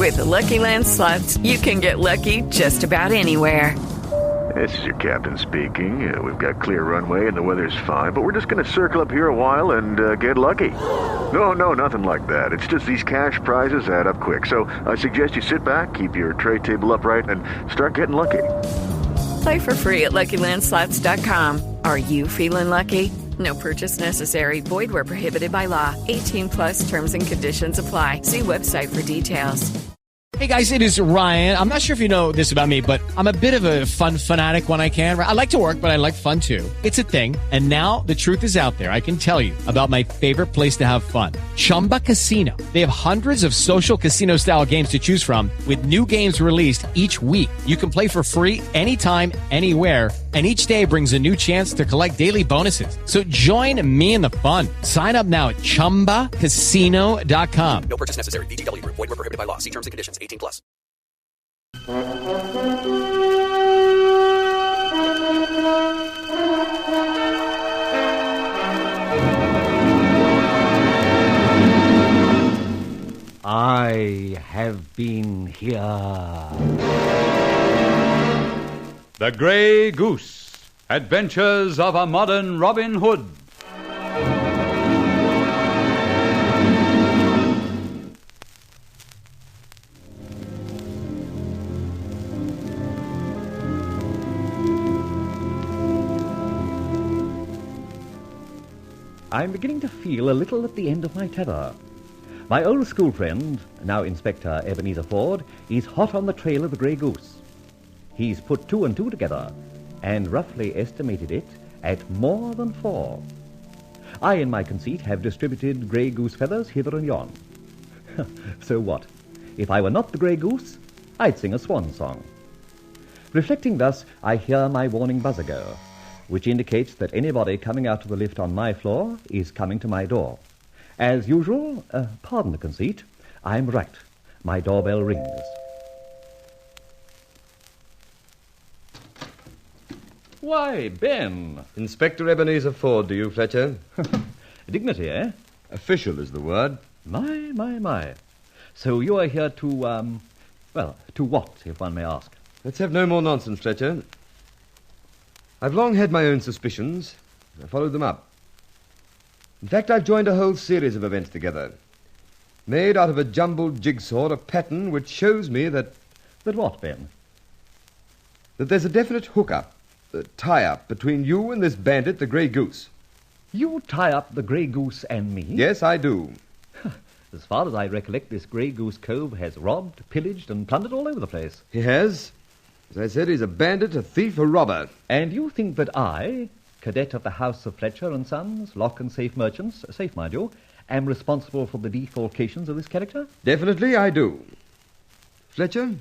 With the Lucky Land Slots, you can get lucky just about anywhere. This is your captain speaking. We've got clear runway and the weather's fine, but we're just going to circle up here a while and get lucky. No, nothing like that. It's just these cash prizes add up quick. So I suggest you sit back, keep your tray table upright, and start getting lucky. Play for free at LuckyLandSlots.com. Are you feeling lucky? No purchase necessary. Void where prohibited by law. 18 plus terms and conditions apply. See website for details. Hey guys, it is Ryan. I'm not sure if you know this about me, but I'm a bit of a fun fanatic when I can. I like to work, but I like fun too. It's a thing. And now the truth is out there. I can tell you about my favorite place to have fun. Chumba Casino. They have hundreds of social casino style games to choose from with new games released each week. You can play for free anytime, anywhere. And each day brings a new chance to collect daily bonuses. So join me in the fun. Sign up now at ChumbaCasino.com. No purchase necessary. VGW Group. Void where prohibited by law. See terms and conditions. 18 plus. I have been here. The Grey Goose. Adventures of a Modern Robin Hood. I'm beginning to feel a little at the end of my tether. My old school friend, now Inspector Ebenezer Ford, is hot on the trail of the Grey Goose. He's put 2 and 2 together and roughly estimated it at more than 4. I, in my conceit, have distributed Grey Goose feathers hither and yon. So what? If I were not the Grey Goose, I'd sing a swan song. Reflecting thus, I hear my warning buzzer go, which indicates that anybody coming out of the lift on my floor is coming to my door. As usual, pardon the conceit, I'm right. My doorbell rings. Why, Ben. Inspector Ebenezer Ford, do you, Fletcher? Dignity, eh? Official is the word. My. So you are here to, to what, if one may ask? Let's have no more nonsense, Fletcher. I've long had my own suspicions. I followed them up. In fact, I've joined a whole series of events together, made out of a jumbled jigsaw, a pattern which shows me that... That what, Ben? That there's a definite hook-up, a tie-up between you and this bandit, the Grey Goose. You tie up the Grey Goose and me? Yes, I do. As far as I recollect, this Grey Goose cove has robbed, pillaged, and plundered all over the place. He has. As I said, he's a bandit, a thief, a robber. And you think that I, cadet of the House of Fletcher and Sons, lock and safe merchants, safe, mind you, am responsible for the defalcations of this character? Definitely I do. Fletcher,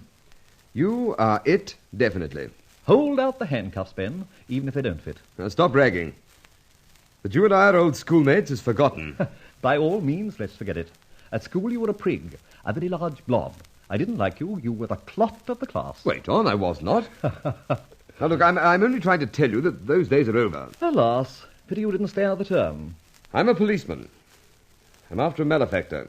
you are it, definitely. Hold out the handcuffs, Ben, even if they don't fit. Now, stop bragging. That you and I are old schoolmates is forgotten. By all means, let's forget it. At school you were a prig, a very large blob. I didn't like you. You were the clot of the class. Wait on, I was not. Now, look, I'm only trying to tell you that those days are over. Alas, pity you didn't stay out the term. I'm a policeman. I'm after a malefactor.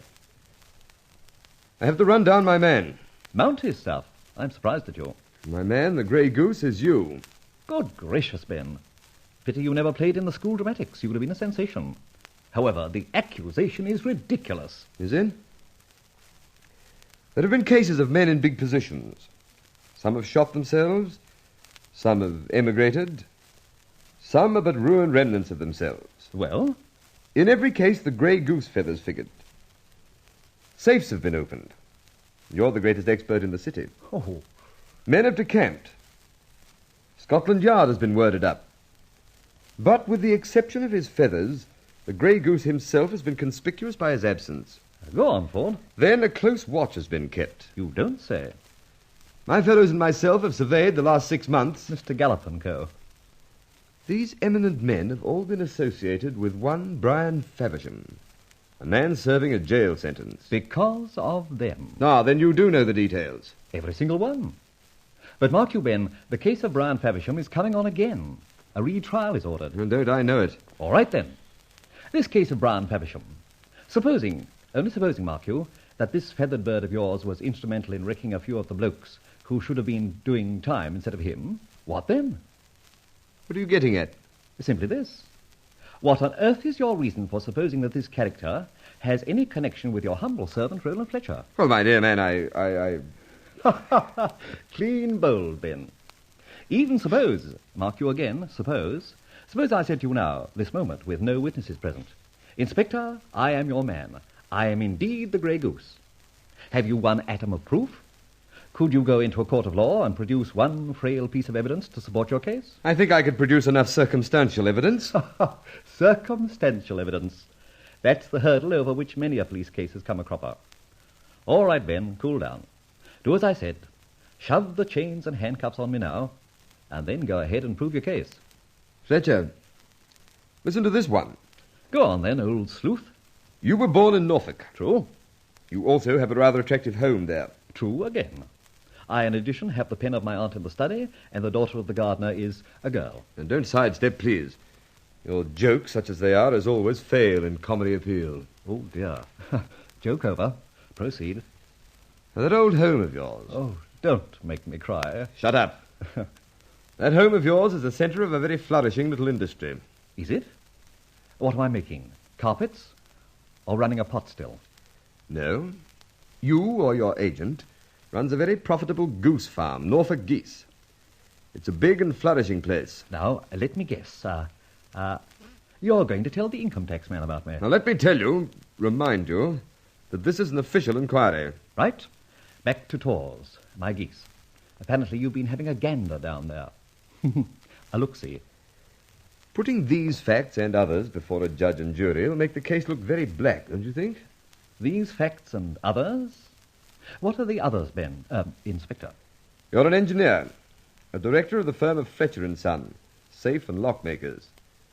I have to run down my man. Mount his stuff. I'm surprised at you. My man, the Grey Goose, is you. Good gracious, Ben. Pity you never played in the school dramatics. You would have been a sensation. However, the accusation is ridiculous. Is it? There have been cases of men in big positions. Some have shot themselves. Some have emigrated. Some are but ruined remnants of themselves. Well? In every case, the Grey Goose feathers figured. Safes have been opened. You're the greatest expert in the city. Oh. Men have decamped. Scotland Yard has been worded up. But with the exception of his feathers, the Grey Goose himself has been conspicuous by his absence. Go on, Ford. Then a close watch has been kept. You don't say. My fellows and myself have surveyed the last 6 months. Mr. Gallop and Co. These eminent men have all been associated with one Brian Faversham, a man serving a jail sentence. Because of them. Ah, then you do know the details. Every single one. But mark you, Ben, the case of Brian Faversham is coming on again. A retrial is ordered. And don't I know it. All right, then. This case of Brian Faversham. Supposing, only supposing, mark you, that this feathered bird of yours was instrumental in wrecking a few of the blokes who should have been doing time instead of him, what then? What are you getting at? Simply this. What on earth is your reason for supposing that this character has any connection with your humble servant, Rolland Fletcher? Well, my dear man, I... Clean bold, Ben. Even suppose, mark you again, suppose I said to you now, this moment, with no witnesses present, Inspector, I am your man. I am indeed the Grey Goose. Have you one atom of proof? Could you go into a court of law and produce one frail piece of evidence to support your case? I think I could produce enough circumstantial evidence. Circumstantial evidence. That's the hurdle over which many a police case has come a cropper. All right, Ben, cool down. Do as I said. Shove the chains and handcuffs on me now, and then go ahead and prove your case. Fletcher, listen to this one. Go on, then, old sleuth. You were born in Norfolk. True. You also have a rather attractive home there. True again. I, in addition, have the pen of my aunt in the study, and the daughter of the gardener is a girl. And don't sidestep, please. Your jokes, such as they are, as always, fail in comedy appeal. Oh, dear. Joke over. Proceed. Now, that old home of yours... Oh, don't make me cry. Shut up. That home of yours is the centre of a very flourishing little industry. Is it? What am I making? Carpets? Or running a pot still? No. You or your agent runs a very profitable goose farm, Norfolk geese. It's a big and flourishing place. Now, let me guess. You're going to tell the income tax man about me. Now, let me remind you, that this is an official inquiry. Right. Back to tours. My geese. Apparently you've been having a gander down there. A look-see. Putting these facts and others before a judge and jury will make the case look very black, don't you think? These facts and others? What are the others, Ben? Inspector. You're an engineer, a director of the firm of Fletcher & Son, safe and lock makers.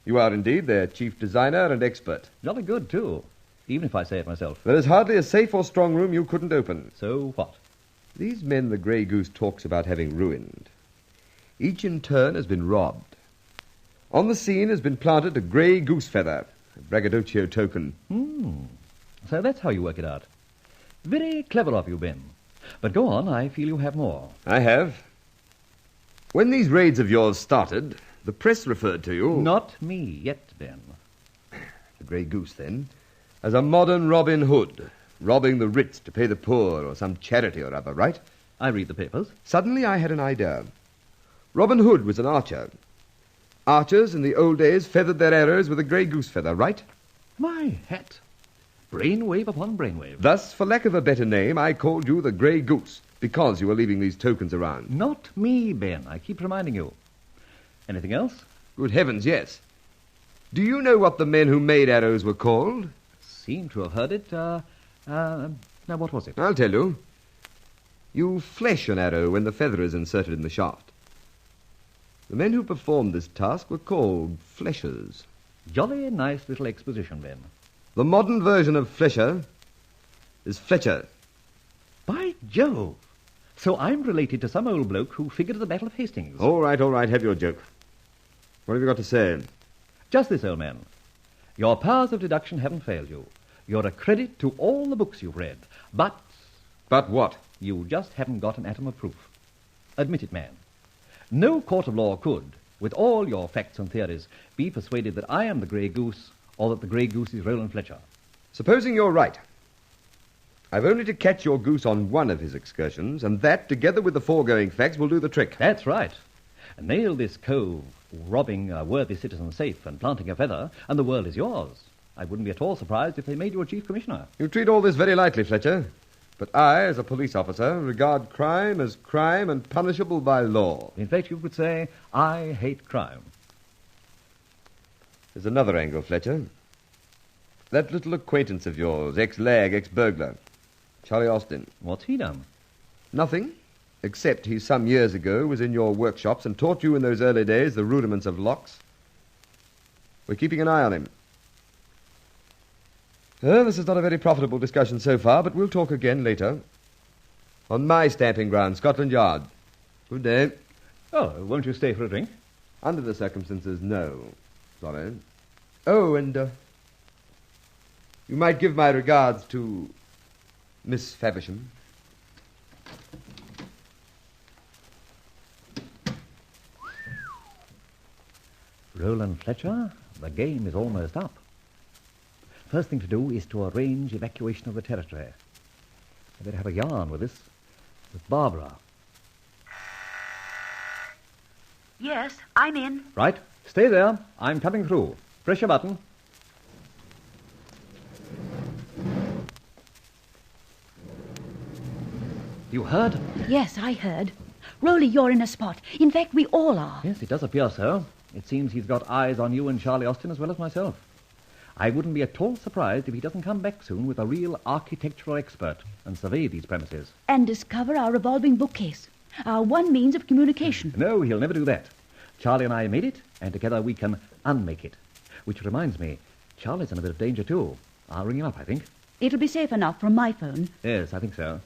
You are indeed their chief designer and expert. Jolly good, too, even if I say it myself. There is hardly a safe or strong room you couldn't open. So what? These men the Grey Goose talks about having ruined, each in turn has been robbed. On the scene has been planted a grey goose feather, a braggadocio token. So that's how you work it out. Very clever of you, Ben. But go on, I feel you have more. I have. When these raids of yours started, the press referred to you... Not me yet, Ben. The Grey Goose, then, as a modern Robin Hood, robbing the rich to pay the poor or some charity or other, right? I read the papers. Suddenly I had an idea. Robin Hood was an archer. Archers in the old days feathered their arrows with a grey goose feather, right? My hat. Brainwave upon brainwave. Thus, for lack of a better name, I called you the Grey Goose, because you were leaving these tokens around. Not me, Ben. I keep reminding you. Anything else? Good heavens, yes. Do you know what the men who made arrows were called? Seem to have heard it. Now, what was it? I'll tell you. You flesh an arrow when the feather is inserted in the shaft. The men who performed this task were called fleshers. Jolly nice little exposition, Ben. The modern version of flesher is Fletcher. By Jove! So I'm related to some old bloke who figured at the Battle of Hastings. All right, have your joke. What have you got to say? Just this, old man. Your powers of deduction haven't failed you. You're a credit to all the books you've read. But... But what? You just haven't got an atom of proof. Admit it, man. No court of law could, with all your facts and theories, be persuaded that I am the Grey Goose or that the Grey Goose is Rolland Fletcher. Supposing you're right. I've only to catch your goose on one of his excursions, and that, together with the foregoing facts, will do the trick. That's right. Nail this cove robbing a worthy citizen safe and planting a feather, and the world is yours. I wouldn't be at all surprised if they made you a chief commissioner. You treat all this very lightly, Fletcher. But I, as a police officer, regard crime as crime and punishable by law. In fact, you could say, I hate crime. There's another angle, Fletcher. That little acquaintance of yours, ex-lag, ex-burglar, Charlie Austin. What's he done? Nothing, except he some years ago was in your workshops and taught you in those early days the rudiments of locks. We're keeping an eye on him. This is not a very profitable discussion so far, but we'll talk again later. On my stamping ground, Scotland Yard. Good day. Oh, won't you stay for a drink? Under the circumstances, no. Sorry. Oh, and you might give my regards to Miss Faversham. Rolland Fletcher, the game is almost up. First thing to do is to arrange evacuation of the territory. I better have a yarn with this, with Barbara. Yes, I'm in. Right, stay there. I'm coming through. Press your button. You heard? Yes, I heard. Rolly, you're in a spot. In fact, we all are. Yes, it does appear so. It seems he's got eyes on you and Charlie Austin as well as myself. I wouldn't be at all surprised if he doesn't come back soon with a real architectural expert and survey these premises. And discover our revolving bookcase. Our one means of communication. No, he'll never do that. Charlie and I made it, and together we can unmake it. Which reminds me, Charlie's in a bit of danger too. I'll ring him up, I think. It'll be safe enough from my phone. Yes, I think so.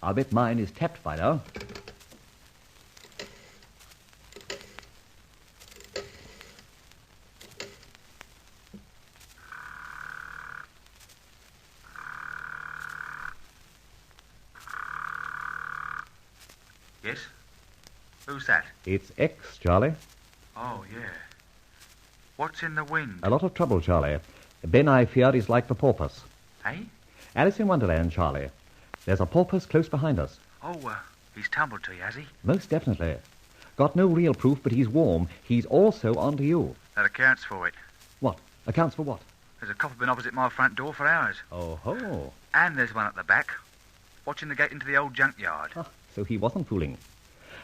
I'll bet mine is tapped by now. Yes? Who's that? It's X, Charlie. Oh, yeah. What's in the wind? A lot of trouble, Charlie. Ben, I fear, is like the porpoise. Eh? Alice in Wonderland, Charlie. There's a porpoise close behind us. Oh, he's tumbled to you, has he? Most definitely. Got no real proof, but he's warm. He's also onto you. That accounts for it. What? Accounts for what? There's a copper been opposite my front door for hours. Oh ho. And there's one at the back, watching the gate into the old junkyard. Ah, so he wasn't fooling.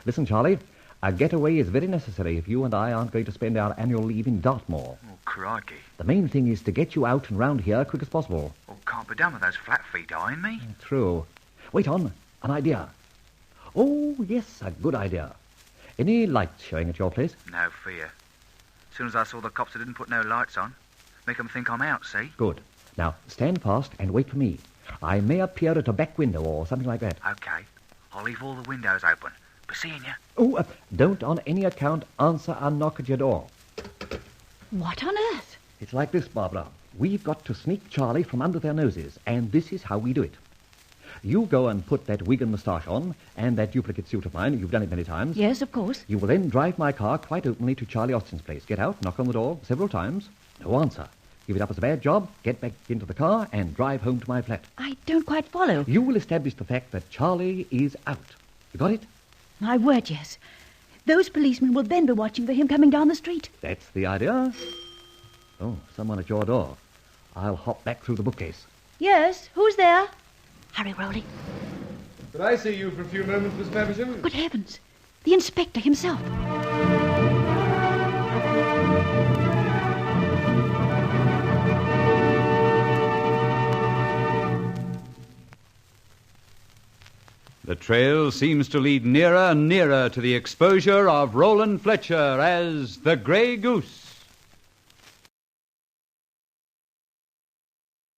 Listen, Charlie, a getaway is very necessary if you and I aren't going to spend our annual leave in Dartmoor. Oh, crikey. The main thing is to get you out and round here quick as possible. Oh, can't be done with those flat feet eyeing me. True. Wait on. An idea. Oh, yes, a good idea. Any lights showing at your place? No fear. As soon as I saw the cops that didn't put no lights on, make 'em think I'm out, see? Good. Now, stand fast and wait for me. I may appear at a back window or something like that. Okay. I'll leave all the windows open. Be seeing you. Oh, don't on any account answer a knock at your door. What on earth? It's like this, Barbara. We've got to sneak Charlie from under their noses, and this is how we do it. You go and put that wig and moustache on, and that duplicate suit of mine. You've done it many times. Yes, of course. You will then drive my car quite openly to Charlie Austin's place. Get out, knock on the door several times. No answer. Give it up as a bad job, get back into the car, and drive home to my flat. I don't quite follow. You will establish the fact that Charlie is out. You got it? My word, yes. Those policemen will then be watching for him coming down the street. That's the idea. Oh, someone at your door. I'll hop back through the bookcase. Yes, who's there? Hurry, Rolly. Could I see you for a few moments, Miss Faversham? Good heavens. The inspector himself. The trail seems to lead nearer and nearer to the exposure of Rolland Fletcher as the Grey Goose.